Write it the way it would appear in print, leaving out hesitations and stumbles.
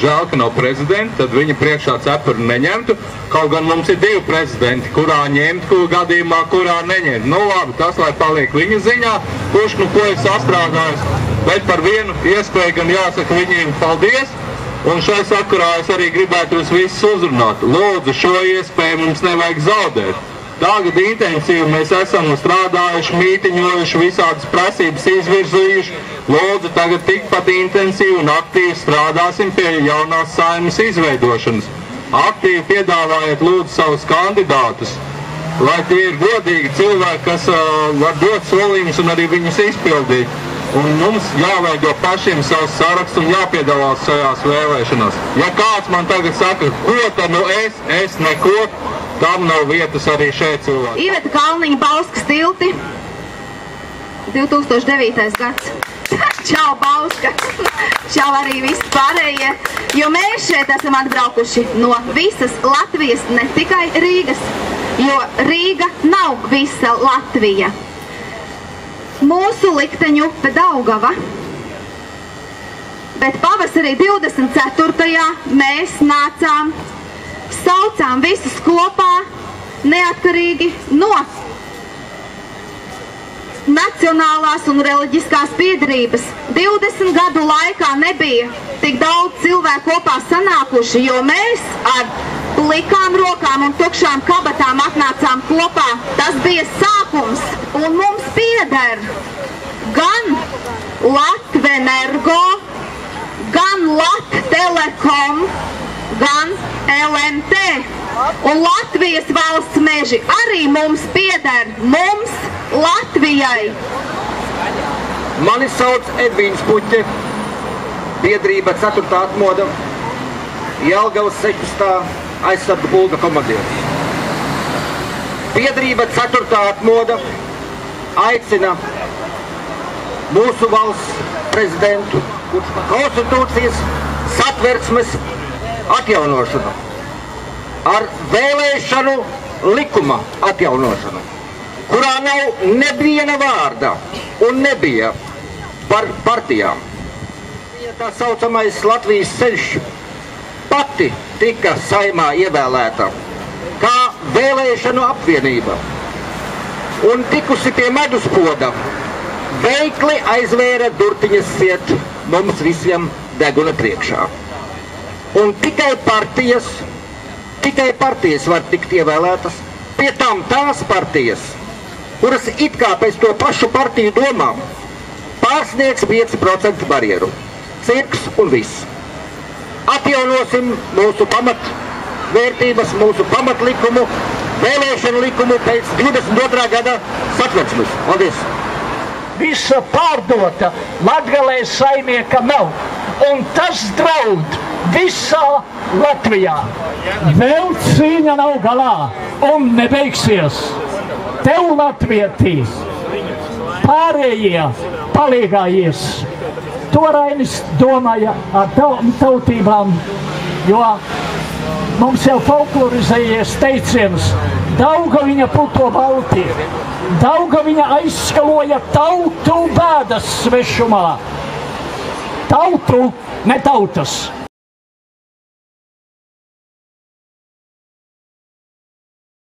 žēl, ka nav prezidenta, tad viņa priekšā cepuri neņemtu. Kaut gan mums ir 2 prezidenti, kurā ņemt, gadījumā, kurā neņemt. Nu labi, tas lai paliek viņa ziņā, kurš nu ko ir sastrādājis. Bet par vienu iespēju gan jāsaka viņiem paldies. Un šai sakarā es arī gribētu jūs visus uzrunāt. Lūdzu, šo iespēju mums nevajag zaudēt. Tagad intensīvi mēs esam strādājuši, mītiņojuši, visādas prasības izvirzījuši. Lūdzu, tagad tikpat intensīvi un aktīvi strādāsim pie jaunās Saeimas izveidošanas. Aktīvi piedāvājiet lūdzu savus kandidātus, lai tie ir godīgi cilvēki, kas var dot solījumus un arī viņus izpildīt. Un mums jāveido pašiem savus sarakstus un jāpiedalās šajās vēlēšanās. Ja kāds man tagad saka, ko tad nu es neko, tam nav vietas arī šeit cilvēki. Iveta Kalniņa, Bauskas tilti, 2009. gads. Čau, Bauska! Čau arī visi pārējie, jo mēs šeit esam atbraukuši no visas Latvijas, ne tikai Rīgas, jo Rīga nav visa Latvija. Mūsu likteņu upe Daugava, bet pavasarī 24. mēs nācām, saucām visus kopā, neatkarīgi no nacionālās un reliģiskās piedarības. 20 gadu laikā nebija tik daudz cilvēku kopā sanākuši, jo mēs ar plikām rokām un tukšām kabatām atnācām kopā. Tas bija sākums, un mums pieder gan Latvenergo, gan Lattelekom, gan LMT. Un Latvijas valsts meži arī mums pieder, mums, Latvijai. Mani sauc Edvīns Puķe, biedrība 4. atmoda, Jelgavas 16. aizsargu pulka komandieris. Biedrība 4. atmoda aicina mūsu valsts prezidentu konstitūcijas satversmes atjaunošanu ar vēlēšanu likuma atjaunošanu, kurā nav neviena vārda un nebija par partijām. Tā saucamais Latvijas ceļš pati tika Saeimā ievēlēta kā vēlēšanu apvienība un tikusi pie meduspoda veikli aizvēra durtiņas ciet mums visiem deguna priekšā. Un tikai partijas var tikt ievēlētas, pie tam tās partijas, kuras it kā pēc to pašu partiju domām pārsniegs 5% barjeru. Cirks un viss. Atjaunosim mūsu pamatvērtības, mūsu pamatlikumu, vēlēšanu likumu pēc 22. gada satversmes. Paldies! Visa pārdota, Latgalē saimnieka nav, un tas draud visā Latvijā. Vēl cīņa nav galā un nebeigsies. Tev latvietīs, pārējie palīgājies. To Rainis domāja ar tautībām, jo mums jau folklorizējies teiciens Daugaviņa puto balti, Daugaviņa aizskaloja tautu bēdas svešumā. Tautu, ne tautas.